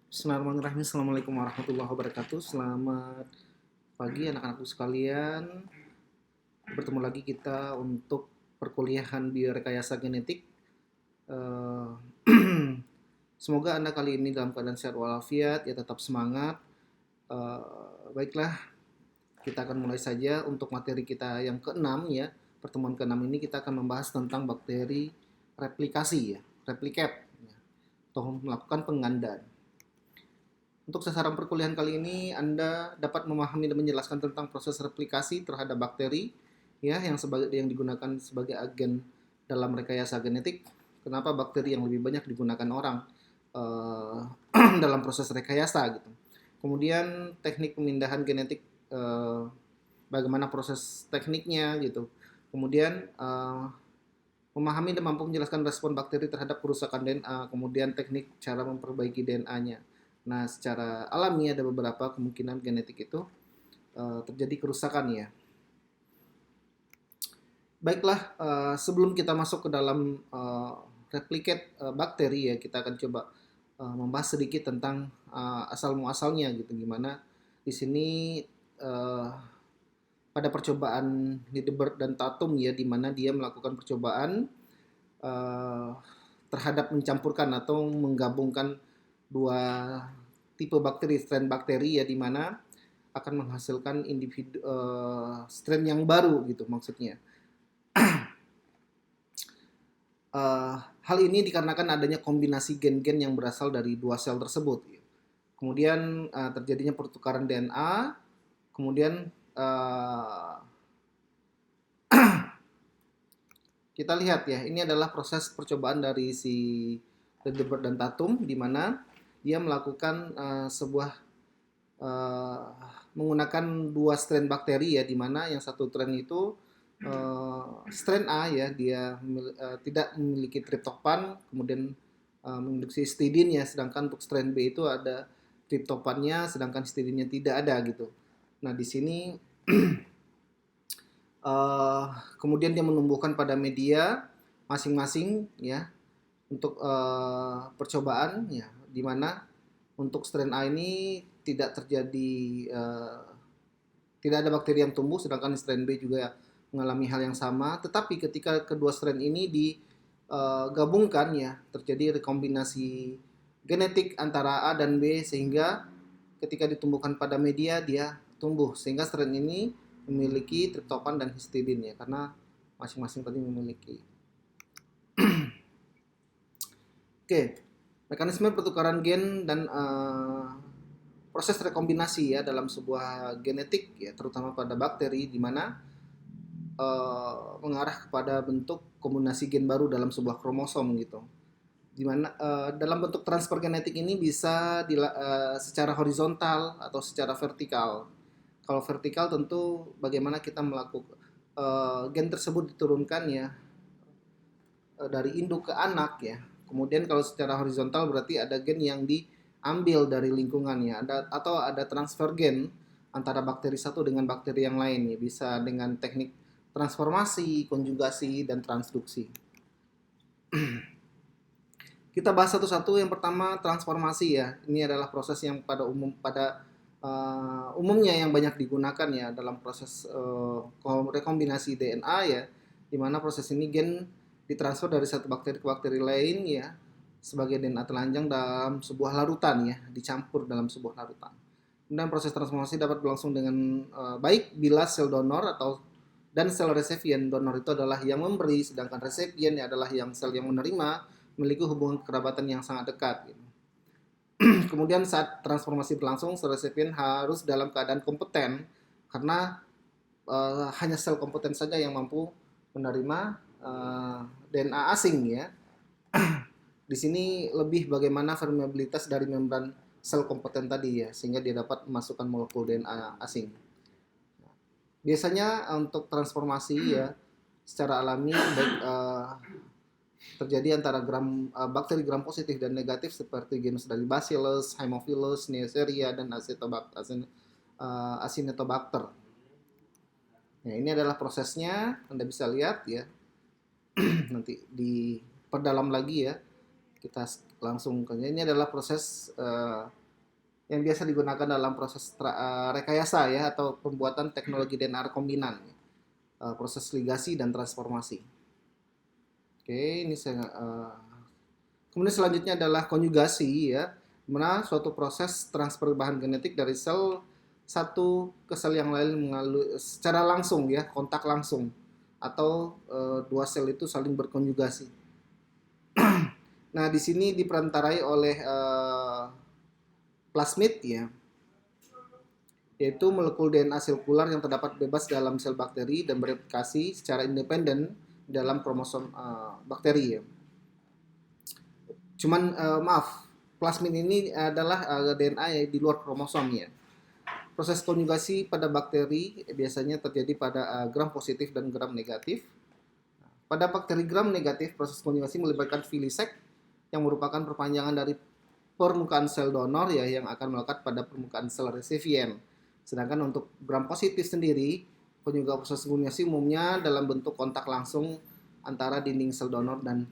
Bismillahirrahmanirrahim. Assalamualaikum warahmatullahi wabarakatuh. Selamat pagi anak-anakku sekalian. Bertemu lagi kita untuk perkuliahan biorekayasa genetik. Eh, Semoga Anda kali ini dalam keadaan sehat walafiat, ya tetap semangat. Baiklah, kita akan mulai saja untuk materi kita yang keenam ya. Pertemuan keenam ini kita akan membahas tentang bakteri replikasi ya, replicate ya, atau melakukan penggandaan. Untuk sasaran perkuliahan kali ini, Anda dapat memahami dan menjelaskan tentang proses replikasi terhadap bakteri, ya, yang digunakan sebagai agen dalam rekayasa genetik. Kenapa bakteri yang lebih banyak digunakan orang dalam proses rekayasa gitu. Kemudian teknik pemindahan genetik, bagaimana proses tekniknya gitu. Kemudian memahami dan mampu menjelaskan respon bakteri terhadap kerusakan DNA, kemudian teknik cara memperbaiki DNA-nya. Nah, secara alami ada beberapa kemungkinan genetik itu terjadi kerusakan ya. Baiklah, sebelum kita masuk ke dalam replicate bakteri ya, kita akan coba membahas sedikit tentang asal muasalnya gitu. Gimana di sini pada percobaan Lideberg dan Tatum ya, di mana dia melakukan percobaan terhadap mencampurkan atau menggabungkan dua tipe bakteri, strain bakteri ya, di mana akan menghasilkan individu strain yang baru gitu maksudnya. Hal ini dikarenakan adanya kombinasi gen-gen yang berasal dari dua sel tersebut. Kemudian terjadinya pertukaran DNA, kemudian kita lihat ya, ini adalah proses percobaan dari si Lideberg dan Tatum, di mana dia melakukan menggunakan dua strain bakteri ya, di mana yang satu strain itu strain A ya, dia tidak memiliki triptofan, kemudian memiliki histidin ya, sedangkan untuk strain B itu ada triptofannya, sedangkan histidinnya tidak ada gitu. Nah di sini kemudian dia menumbuhkan pada media masing-masing ya untuk percobaan ya, di mana untuk strain A ini tidak terjadi tidak ada bakteri yang tumbuh, sedangkan strain B juga mengalami hal yang sama. Tetapi ketika kedua strain ini digabungkan ya, terjadi rekombinasi genetik antara A dan B, sehingga ketika ditumbuhkan pada media dia tumbuh, sehingga strain ini memiliki triptofan dan histidin ya, karena masing-masing tadi memiliki. Oke, mekanisme pertukaran gen dan proses rekombinasi ya dalam sebuah genetik ya, terutama pada bakteri, di mana mengarah kepada bentuk kombinasi gen baru dalam sebuah kromosom gitu. Dimana dalam bentuk transfer genetik ini bisa secara horizontal atau secara vertikal. Kalau vertikal tentu bagaimana kita melakukan gen tersebut diturunkan ya dari induk ke anak ya. Kemudian kalau secara horizontal berarti ada gen yang diambil dari lingkungannya, atau ada transfer gen antara bakteri satu dengan bakteri yang lain ya, bisa dengan teknik transformasi, konjugasi, dan transduksi. Kita bahas satu-satu. Yang pertama transformasi ya. Ini adalah proses yang umumnya yang banyak digunakan ya dalam proses rekombinasi DNA ya, di mana proses ini gen ditransfer dari satu bakteri ke bakteri lain ya sebagai DNA telanjang dalam sebuah larutan ya, dicampur dalam sebuah larutan. Kemudian proses transformasi dapat berlangsung dengan baik bila sel donor dan sel resipien. Donor itu adalah yang memberi, sedangkan resipien adalah yang sel yang menerima, memiliki hubungan kekerabatan yang sangat dekat gitu. Kemudian saat transformasi berlangsung, sel resipien harus dalam keadaan kompeten, karena hanya sel kompeten saja yang mampu menerima DNA asing ya. Di sini lebih bagaimana permeabilitas dari membran sel kompeten tadi ya, sehingga dia dapat memasukkan molekul DNA asing. Biasanya untuk transformasi ya secara alami baik terjadi antara bakteri gram positif dan negatif seperti genus dari Bacillus, Haemophilus, Neisseria, dan Acinetobacter. Nah, ini adalah prosesnya, Anda bisa lihat ya. Nanti diperdalam lagi ya. Kita langsung ke ini adalah proses yang biasa digunakan dalam proses rekayasa ya atau pembuatan teknologi DNA rekombinan, proses ligasi dan transformasi. Oke, ini saya kemudian selanjutnya adalah konjugasi ya, di mana suatu proses transfer bahan genetik dari sel satu ke sel yang lain melalui secara langsung ya, kontak langsung atau dua sel itu saling berkonjugasi. Nah, di sini diperantarai oleh plasmid ya, yaitu molekul DNA sirkular yang terdapat bebas dalam sel bakteri dan bereplikasi secara independen dalam kromosom bakteri ya. Cuman maaf, plasmid ini adalah DNA yang di luar kromosom ya. Proses konjugasi pada bakteri biasanya terjadi pada gram positif dan gram negatif. Pada bakteri gram negatif, proses konjugasi melibatkan filisek yang merupakan perpanjangan dari permukaan sel donor ya yang akan melekat pada permukaan sel resipien. Sedangkan untuk gram positif sendiri, proses konjugasi umumnya dalam bentuk kontak langsung antara dinding sel donor dan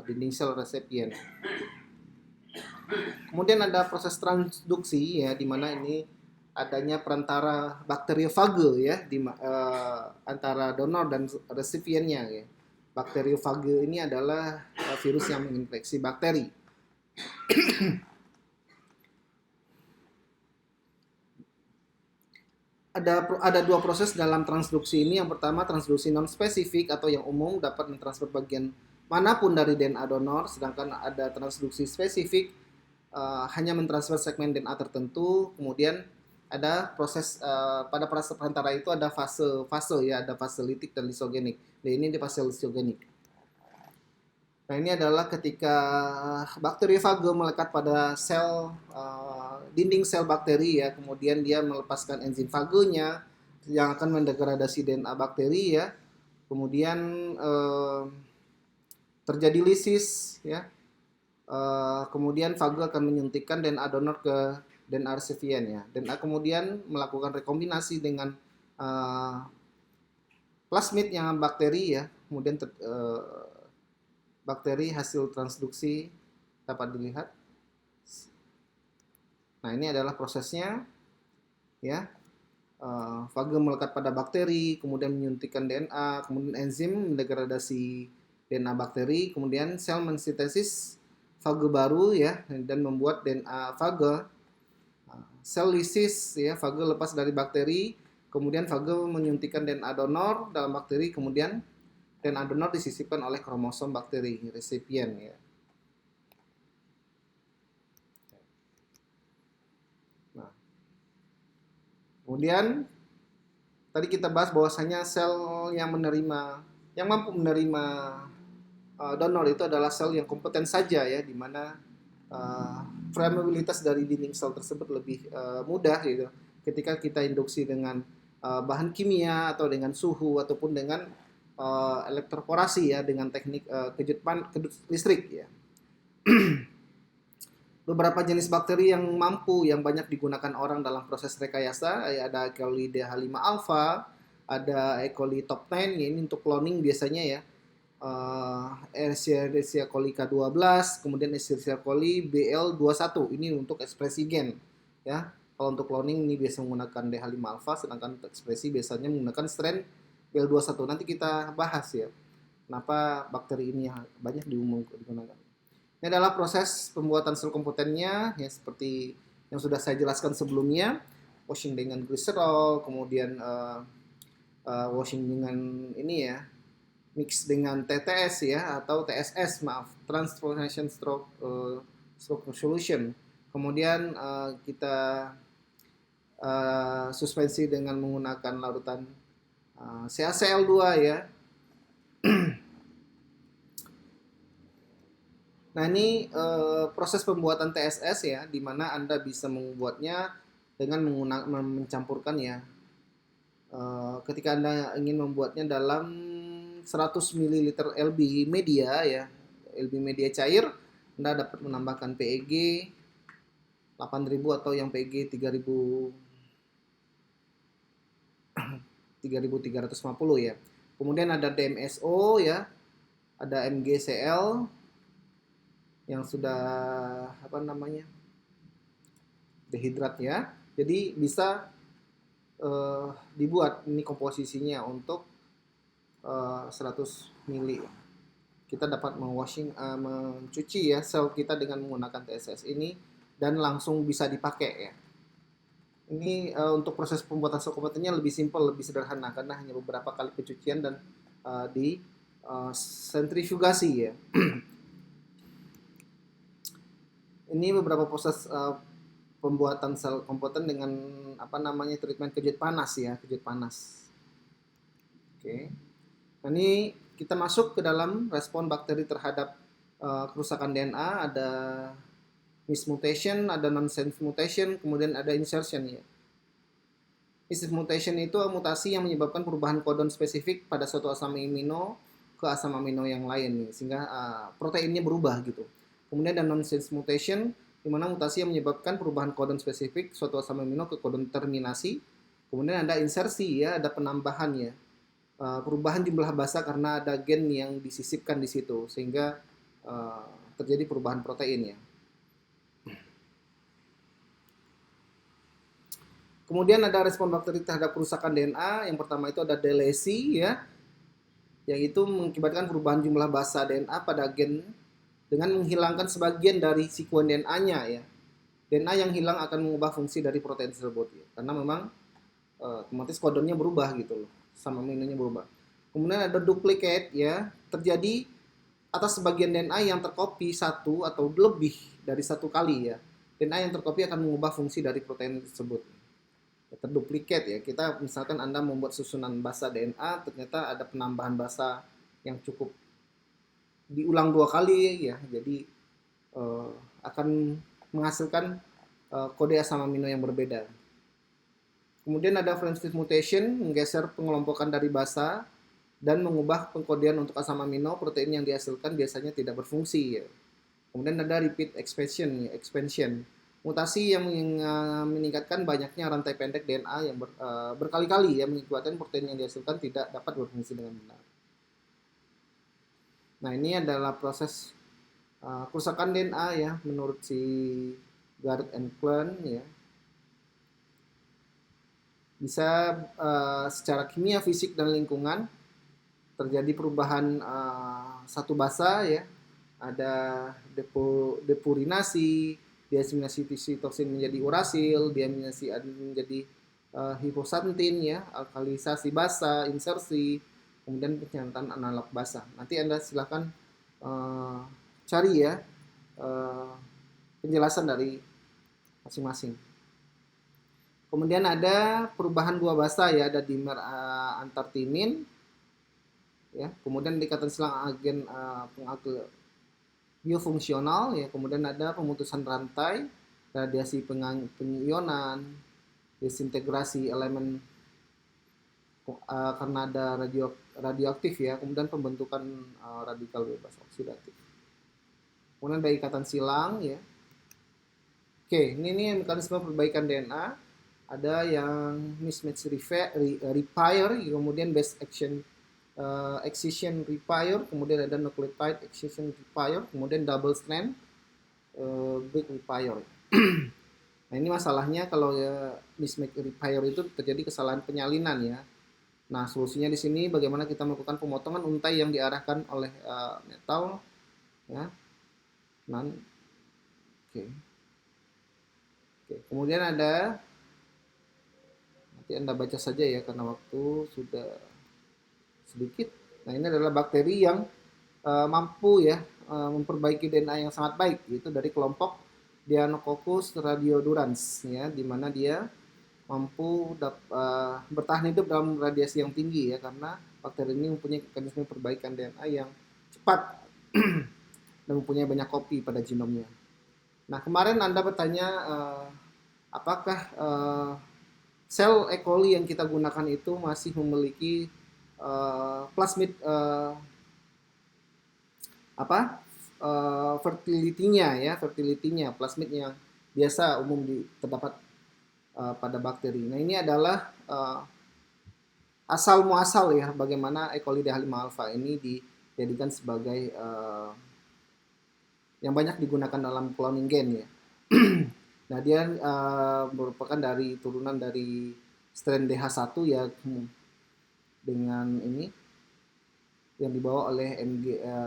dinding sel resipien. Kemudian ada proses transduksi ya, di mana ini adanya perantara bakteriofage ya antara donor dan resipiennya ya. Bakteriofage ini adalah virus yang menginfeksi bakteri. Ada dua proses dalam transduksi ini. Yang pertama, transduksi non spesifik atau yang umum dapat mentransfer bagian manapun dari DNA donor, sedangkan ada transduksi spesifik hanya mentransfer segmen DNA tertentu. Kemudian ada proses pada proses perantara itu ada fase ya, ada fase litik dan lisogenik. Nah, ini di fase lisogenik. Nah, ini adalah ketika bakteriofage melekat pada sel dinding sel bakteri ya, kemudian dia melepaskan enzim fagenya yang akan mendegradasi DNA bakteri ya. Kemudian terjadi lisis ya. Kemudian fage akan menyuntikkan DNA donor ke DNA resipien ya. DNA kemudian melakukan rekombinasi dengan plasmid yang bakteri ya. Kemudian bakteri hasil transduksi dapat dilihat. Nah, ini adalah prosesnya ya. Fage melekat pada bakteri, kemudian menyuntikkan DNA, kemudian enzim mendegradasi DNA bakteri, kemudian sel mensintesis fage baru ya dan membuat DNA fage. Sel lisis ya, fage lepas dari bakteri, kemudian fage menyuntikkan DNA donor dalam bakteri, kemudian DNA donor disisipkan oleh kromosom bakteri resipien ya. Nah, kemudian tadi kita bahas bahwasanya sel yang mampu menerima donor itu adalah sel yang kompeten saja ya, di mana permeabilitas dari dinding sel tersebut lebih mudah gitu. Ketika kita induksi dengan bahan kimia atau dengan suhu ataupun dengan elektroporasi ya, dengan teknik kejut listrik ya. Beberapa jenis bakteri yang banyak digunakan orang dalam proses rekayasa ya, ada E. coli DH5 alpha, ada E. coli top 10 ya, ini untuk cloning biasanya ya. Escherichia coli K12, kemudian Escherichia coli BL21 ini untuk ekspresi gen ya. Kalau untuk cloning ini biasa menggunakan DH5 alpha, sedangkan untuk ekspresi biasanya menggunakan strain BL21. Nanti kita bahas ya kenapa bakteri ini banyak digunakan. Ini adalah proses pembuatan sel komponennya ya, seperti yang sudah saya jelaskan sebelumnya, washing dengan gliserol, kemudian washing dengan ini ya, mix dengan TTS ya atau TSS transformation stroke solution. Kemudian kita suspensi dengan menggunakan larutan CaCl2 ya. Nah, ini proses pembuatan TSS ya, di mana Anda bisa membuatnya dengan mencampurkan ya. Ketika Anda ingin membuatnya dalam 100 ml LB media ya, LB media cair, Anda dapat menambahkan PEG 8000 atau yang PEG 3350 ya. Kemudian ada DMSO ya, ada MgCl yang sudah apa namanya dehidrat ya. Jadi bisa dibuat ini komposisinya untuk 100 mili. Kita dapat mencuci ya sel kita dengan menggunakan TSS ini dan langsung bisa dipakai ya. Ini untuk proses pembuatan sel kompotennya lebih simpel, lebih sederhana karena hanya beberapa kali pencucian dan di sentrifugasi ya. Ini beberapa proses pembuatan sel kompoten dengan apa namanya treatment kejut panas ya, kejut panas. Oke. Nah, ini kita masuk ke dalam respon bakteri terhadap kerusakan DNA, ada mismutation, ada nonsense mutation, kemudian ada insertion ya. Mismutation itu mutasi yang menyebabkan perubahan kodon spesifik pada suatu asam amino ke asam amino yang lain nih, sehingga proteinnya berubah gitu. Kemudian ada nonsense mutation, di mana mutasi yang menyebabkan perubahan kodon spesifik suatu asam amino ke kodon terminasi. Kemudian ada insersi ya, ada penambahan ya. Perubahan jumlah basa karena ada gen yang disisipkan di situ sehingga terjadi perubahan protein ya. Kemudian ada respon bakteri terhadap kerusakan DNA. Yang pertama itu ada delesi ya, yaitu mengakibatkan perubahan jumlah basa DNA pada gen dengan menghilangkan sebagian dari sekuen DNA-nya ya. DNA yang hilang akan mengubah fungsi dari protein tersebut ya. Karena memang otomatis kodonnya berubah gitu loh, sama aminonya berubah. Kemudian ada duplicate ya, terjadi atas sebagian DNA yang terkopi satu atau lebih dari satu kali ya. DNA yang terkopi akan mengubah fungsi dari protein tersebut. Terduplikat ya, kita misalkan Anda membuat susunan basa DNA, ternyata ada penambahan basa yang cukup diulang 2 kali ya, jadi akan menghasilkan kode asam amino yang berbeda. Kemudian ada Francis mutation, menggeser pengelompokan dari basa dan mengubah pengkodean untuk asam amino. Protein yang dihasilkan biasanya tidak berfungsi ya. Kemudian ada repeat expansion ya, expansion, mutasi yang meningkatkan banyaknya rantai pendek DNA yang berkali-kali ya, mengakibatkan protein yang dihasilkan tidak dapat berfungsi dengan benar. Nah, ini adalah proses kerusakan DNA ya menurut si Garrett and Klein ya. Bisa secara kimia, fisik dan lingkungan terjadi perubahan satu basa ya. Ada depurinasi, diaminasi sitoksin menjadi urasil, diaminasi menjadi hiposantin ya, alkalisasi basa, insersi, kemudian penyerapan analog basa. Nanti Anda silakan cari ya penjelasan dari masing-masing. Kemudian ada perubahan dua basa ya, ada dimer antartimin ya, kemudian ikatan silang agen pengakil biofungsional ya, kemudian ada pemutusan rantai, radiasi pengionan, desintegrasi elemen karena ada radioaktif ya, kemudian pembentukan radikal bebas oksidatif. Kemudian ada ikatan silang ya. Oke, ini mekanisme perbaikan DNA. Ada yang mismatch repair, kemudian base action excision repair, kemudian ada nucleotide excision repair, kemudian double strand break repair. Nah, ini masalahnya kalau ya mismatch repair itu terjadi kesalahan penyalinan ya. Nah, solusinya di sini bagaimana kita melakukan pemotongan untai yang diarahkan oleh metal ya. Oke. Kemudian ada, nanti Anda baca saja ya karena waktu sudah sedikit. Nah, ini adalah bakteri yang mampu ya memperbaiki DNA yang sangat baik, yaitu dari kelompok Deinococcus radiodurans ya, di mana dia mampu bertahan hidup dalam radiasi yang tinggi ya, karena bakteri ini mempunyai mekanisme perbaikan DNA yang cepat dan mempunyai banyak kopi pada genomnya. Nah, kemarin Anda bertanya apakah sel E. coli yang kita gunakan itu masih memiliki plasmid fertility-nya plasmid yang biasa umum terdapat pada bakteri. Nah, ini adalah asal muasal ya bagaimana E. coli D. H5 alpha ini dijadikan sebagai yang banyak digunakan dalam cloning gen ya. Nah, dia merupakan dari turunan dari strain DH1 ya, dengan ini yang dibawa oleh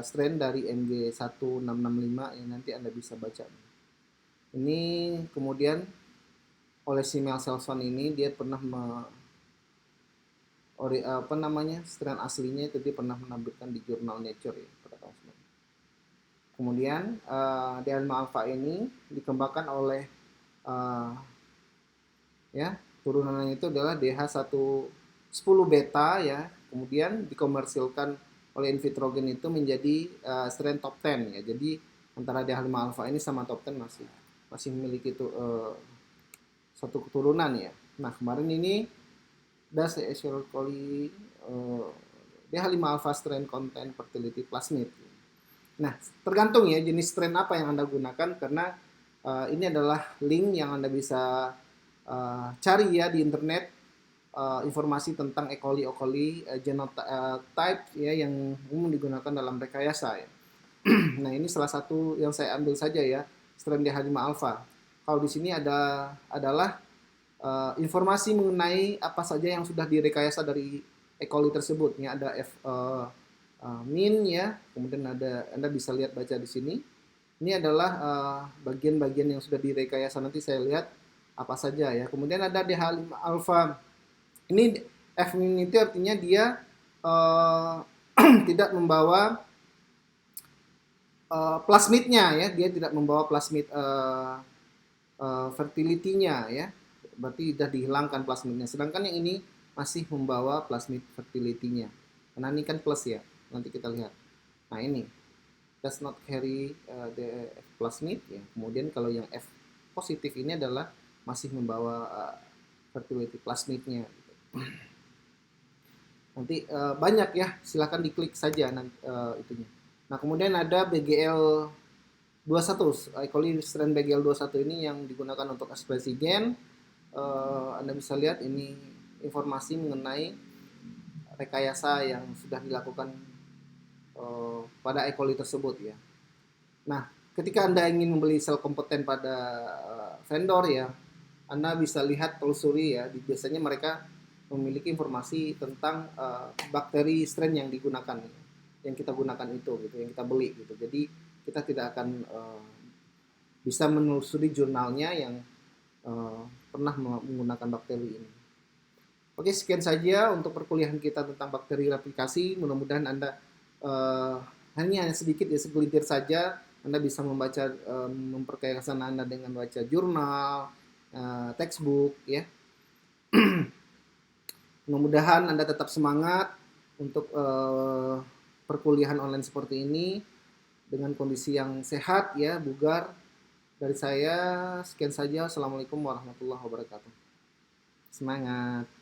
strain dari MG1665 yang nanti Anda bisa baca. Ini kemudian oleh si Mel Selson ini dia pernah strain aslinya itu dia pernah menampilkan di jurnal Nature ya pada tahun 90. Kemudian D5 alpha ini dikembangkan oleh ya turunannya itu adalah DH110 beta ya, kemudian dikomersilkan oleh Invitrogen itu menjadi strain top 10 ya. Jadi antara DH5 alpha ini sama top 10 masih memiliki satu keturunan ya. Nah, kemarin ini does actually DH5 alpha strain contain fertility plasmid. Nah, tergantung ya jenis strain apa yang Anda gunakan, karena ini adalah link yang Anda bisa cari ya di internet, informasi tentang E. coli genotype ya yang umum digunakan dalam rekayasa ya. Nah, ini salah satu yang saya ambil saja ya, strain DH5 alpha. Kalau di sini adalah informasi mengenai apa saja yang sudah direkayasa dari E. coli tersebut. Ini ada min ya, kemudian Anda bisa lihat baca di sini. Ini adalah bagian-bagian yang sudah direkayasa, nanti saya lihat apa saja ya. Kemudian ada DH5 alpha. Ini F min itu artinya dia tidak membawa plasmidnya ya, dia tidak membawa plasmid fertility-nya ya. Berarti sudah dihilangkan plasmidnya. Sedangkan yang ini masih membawa plasmid fertility-nya. Karena ini kan plus ya. Nanti kita lihat. Nah, ini does not carry the F plasmid ya. Kemudian kalau yang F positif ini adalah masih membawa fertility plasmidnya. Nanti banyak ya, silahkan diklik saja nanti itunya. Nah, kemudian ada BGL 21, E. coli strain BGL 21 ini yang digunakan untuk ekspresi gen. Anda bisa lihat ini informasi mengenai rekayasa yang sudah dilakukan pada E. coli tersebut ya. Nah, ketika Anda ingin membeli sel kompeten pada vendor ya, Anda bisa lihat, telusuri ya, biasanya mereka memiliki informasi tentang bakteri strain yang digunakan, yang kita gunakan itu gitu, yang kita beli gitu. Jadi kita tidak akan bisa menelusuri jurnalnya yang pernah menggunakan bakteri ini. Oke, sekian saja untuk perkuliahan kita tentang bakteri replikasi. Mudah-mudahan Anda hanya sedikit ya, segelintir saja Anda bisa membaca, memperkaya kesana Anda dengan baca jurnal, textbook ya. Mudah-mudahan Anda tetap semangat untuk perkuliahan online seperti ini dengan kondisi yang sehat ya, bugar. Dari saya sekian saja. Assalamualaikum warahmatullahi wabarakatuh. Semangat.